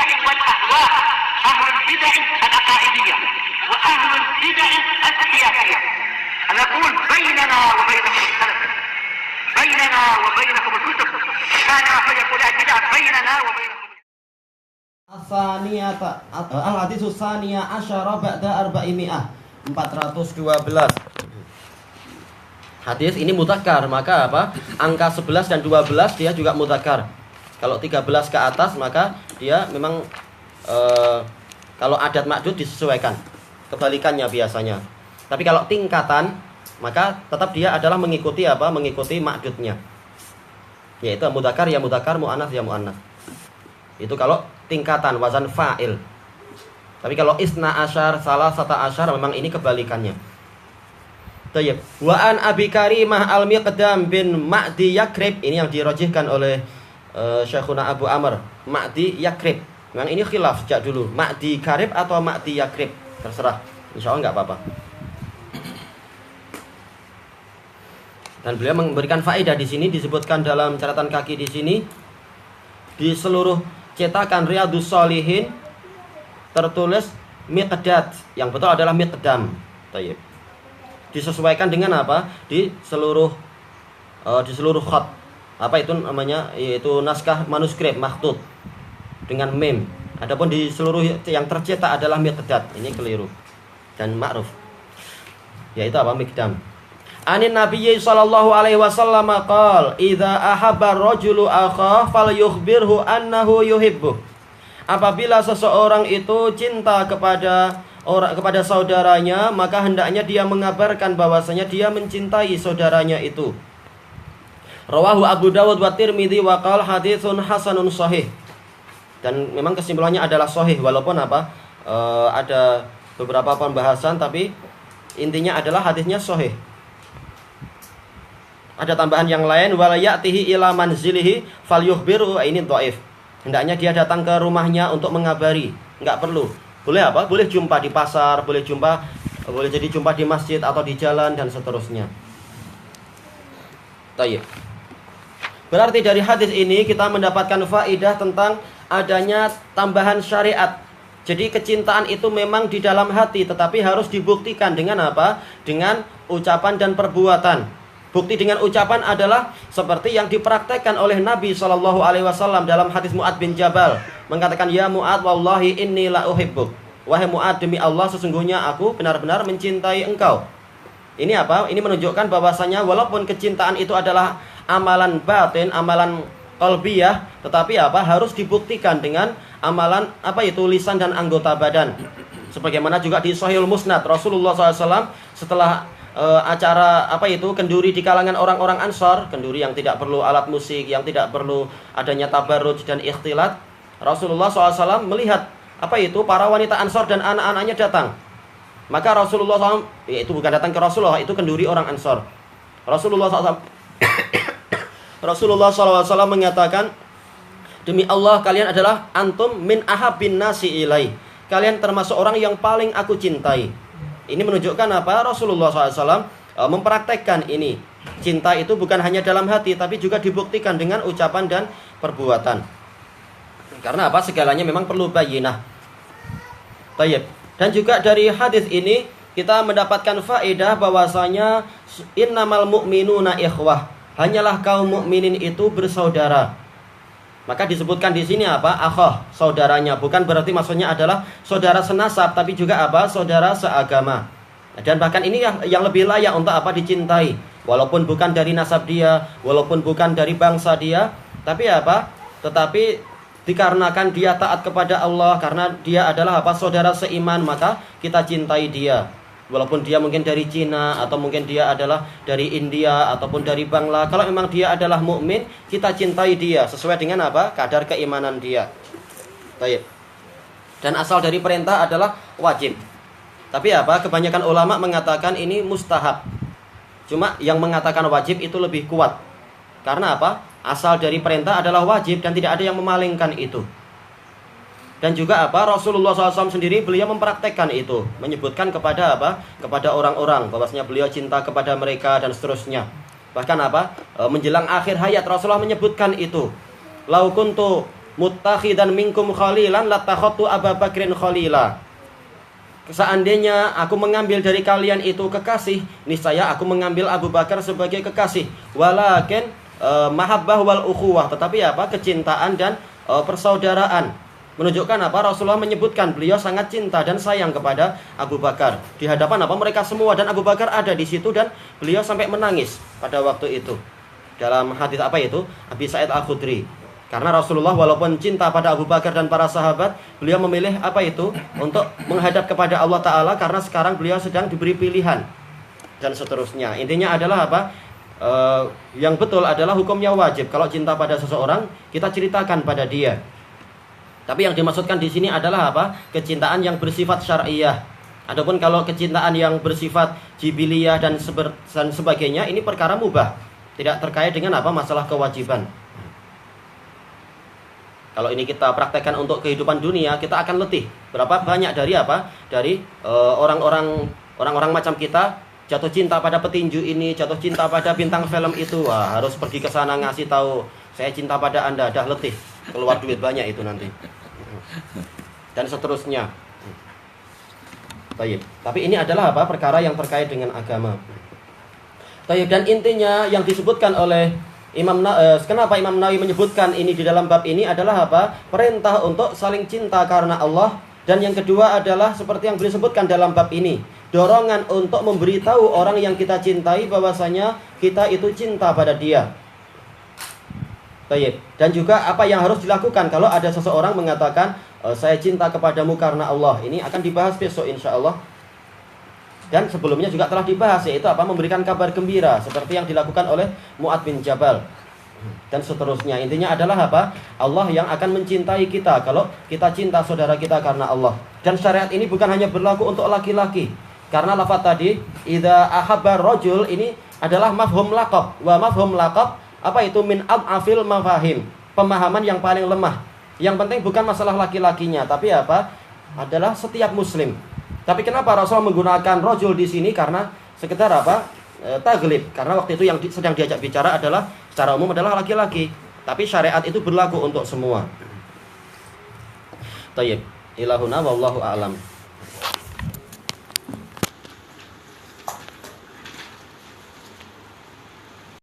البدع والأهواء، أهل البدع العقائدية وأهل البدع السياسية. نقول بيننا وبينكم السلف، بيننا وبينكم الكتب، كان فيقول البدع بيننا وبينكم. Al-haditsus tsaniyah asyara ba'da arba'imi'ah 412. Hadis ini mudzakkar, maka apa? Angka 11 dan 12 dia juga mudzakkar. Kalau 13 ke atas maka dia memang kalau adat ma'dud disesuaikan. Kebalikannya biasanya. Tapi kalau tingkatan maka tetap dia adalah mengikuti apa? Mengikuti ma'dudnya. Yaitu mudzakkar ya mudzakkar, muannats ya muannats. Itu kalau tingkatan wazan fa'il. Tapi kalau isna asyar, salasata asyar memang ini kebalikannya. Tayyib. Wa an Abi Karimah Al-Miqdam bin Ma'di Yakrib, ini yang dirojihkan oleh Syekhuna Abu Amr, Ma'di Yakrib. Memang ini khilaf sejak dulu, Ma'di Karib atau Ma'di Yakrib, terserah. Insyaallah enggak apa-apa. Dan beliau memberikan faedah di sini, disebutkan dalam catatan kaki di sini, di seluruh cetakan Riyadhus Shalihin tertulis Miqdad, yang betul adalah Miqdam. Tayyib. Disesuaikan dengan apa? Di seluruh khat. Apa itu namanya? Yaitu naskah manuskrip makhtut dengan mem. Adapun di seluruh yang tercetak adalah Miqdad. Ini keliru dan ma'ruf. Yaitu apa? Miqdam. Anin Nabiyyi sallallahu alaihi wasallam qala, "Idza ahabba ar-rajulu akhahu falyukhbirhu annahu yuhibbuh." Apabila seseorang itu cinta kepada saudaranya, maka hendaknya dia mengabarkan bahwasanya dia mencintai saudaranya itu. Rawahu Abu Dawud wa Tirmidzi wa qala haditsun hasanun shahih. Dan memang kesimpulannya adalah sahih, walaupun apa? Ada beberapa pembahasan, tapi intinya adalah hadisnya sahih. Ada tambahan yang lain, wala ya'tihi ila manzilihi falyukhbiru, ini dhaif. Hendaknya dia datang ke rumahnya untuk mengabari, enggak perlu. Boleh apa? Boleh jumpa di pasar, boleh jadi jumpa di masjid atau di jalan dan seterusnya. Tayyib. Berarti dari hadis ini kita mendapatkan faedah tentang adanya tambahan syariat. Jadi kecintaan itu memang di dalam hati, tetapi harus dibuktikan dengan apa? Dengan ucapan dan perbuatan. Bukti dengan ucapan adalah seperti yang dipraktekkan oleh Nabi SAW dalam hadis Mu'ad bin Jabal. Mengatakan, "Ya Mu'ad, wallahi inni la uhibbuk." Wahai Mu'ad, demi Allah sesungguhnya aku benar-benar mencintai engkau. Ini apa? Ini menunjukkan bahwasanya walaupun kecintaan itu adalah amalan batin, amalan qalbiyah, tetapi apa? Harus dibuktikan dengan amalan apa itu lisan dan anggota badan. Sebagaimana juga di Sahihul Musnad, Rasulullah SAW setelah acara apa itu kenduri di kalangan orang-orang Ansar, kenduri yang tidak perlu alat musik, yang tidak perlu adanya tabarruj dan ikhtilat. Rasulullah SAW melihat apa itu para wanita Ansar dan anak-anaknya datang. Maka Rasulullah SAW, itu bukan datang ke Rasulullah, itu kenduri orang Ansar. Rasulullah SAW mengatakan, "Demi Allah, kalian adalah antum min ahabbin nasi ilai." Kalian termasuk orang yang paling aku cintai. Ini menunjukkan apa? Rasulullah SAW mempraktekkan ini. Cinta itu bukan hanya dalam hati, tapi juga dibuktikan dengan ucapan dan perbuatan. Karena apa? Segalanya memang perlu bayyinah. Tayyib. Dan juga dari hadis ini kita mendapatkan faedah bahwasanya innamal mu'minuna ikhwah. Hanyalah kaum mukminin itu bersaudara. Maka disebutkan di sini apa? Akhah, saudaranya. Bukan berarti maksudnya adalah saudara senasab, tapi juga apa? Saudara seagama. Dan bahkan ini yang lebih layak untuk apa? Dicintai. Walaupun bukan dari nasab dia, walaupun bukan dari bangsa dia, tapi apa? Tetapi dikarenakan dia taat kepada Allah, karena dia adalah apa? Saudara seiman, maka kita cintai dia. Walaupun dia mungkin dari Cina, atau mungkin dia adalah dari India, ataupun dari Bangla. Kalau memang dia adalah mukmin, kita cintai dia sesuai dengan apa? Kadar keimanan dia. Baik. Dan asal dari perintah adalah wajib. Tapi apa? Kebanyakan ulama mengatakan ini mustahab. Cuma yang mengatakan wajib itu lebih kuat. Karena apa? Asal dari perintah adalah wajib dan tidak ada yang memalingkan itu. Dan juga apa? Rasulullah SAW sendiri beliau mempraktekkan itu, menyebutkan kepada apa? Kepada orang-orang bahwasanya beliau cinta kepada mereka dan seterusnya. Bahkan apa? Menjelang akhir hayat Rasulullah menyebutkan itu. Lau kuntu Muttakhidan minkum khalilan latakhadtu Abu Bakrin khalila. Seandainya aku mengambil dari kalian itu kekasih, niscaya aku mengambil Abu Bakar sebagai kekasih. Walakin mahabbah wal ukhuwah, tetapi apa? Kecintaan dan persaudaraan. Menunjukkan apa? Rasulullah menyebutkan beliau sangat cinta dan sayang kepada Abu Bakar. Di hadapan apa? Mereka semua, dan Abu Bakar ada di situ dan beliau sampai menangis pada waktu itu. Dalam hadis apa itu? Abi Sa'id Al-Khudri. Karena Rasulullah walaupun cinta pada Abu Bakar dan para sahabat, beliau memilih apa itu? Untuk menghadap kepada Allah Ta'ala, karena sekarang beliau sedang diberi pilihan. Dan seterusnya. Intinya adalah apa? Yang betul adalah hukumnya wajib. Kalau cinta pada seseorang, kita ceritakan pada dia. Tapi yang dimaksudkan di sini adalah apa? Kecintaan yang bersifat syar'iyah. Adapun kalau kecintaan yang bersifat jibiliyah dan sebagainya, ini perkara mubah. Tidak terkait dengan apa? Masalah kewajiban. Kalau ini kita praktekkan untuk kehidupan dunia, kita akan letih. Berapa banyak dari apa? Dari orang-orang macam kita jatuh cinta pada petinju ini, jatuh cinta pada bintang film itu. Wah, harus pergi ke sana ngasih tahu, saya cinta pada Anda, dah letih. Keluar duit banyak itu nanti. Dan seterusnya. Baik. Tapi ini adalah apa? Perkara yang terkait dengan agama. Baik, dan intinya yang disebutkan oleh kenapa Imam Nawawi menyebutkan ini di dalam bab ini adalah apa? Perintah untuk saling cinta karena Allah. Dan yang kedua adalah seperti yang beliau sebutkan dalam bab ini, dorongan untuk memberitahu orang yang kita cintai bahwasanya kita itu cinta pada dia. Baik. Dan juga apa yang harus dilakukan kalau ada seseorang mengatakan saya cinta kepadamu karena Allah. Ini akan dibahas besok insya Allah. Dan sebelumnya juga telah dibahas, yaitu apa? Memberikan kabar gembira seperti yang dilakukan oleh Mu'adz bin Jabal. Dan seterusnya. Intinya adalah apa? Allah yang akan mencintai kita kalau kita cinta saudara kita karena Allah. Dan syariat ini bukan hanya berlaku untuk laki-laki. Karena lafaz tadi idza ahabba rajul ini adalah mafhum laqab. Wa mafhum laqab apa itu? Min ad'afil mafahim. Pemahaman yang paling lemah. Yang penting bukan masalah laki-lakinya, tapi apa? Adalah setiap muslim. Tapi kenapa Rasulullah menggunakan rajul di sini? Karena sekedar apa? Taglib. Karena waktu itu yang sedang diajak bicara adalah secara umum adalah laki-laki. Tapi syariat itu berlaku untuk semua. Tayyib. Ilahuna wallahu a'lam.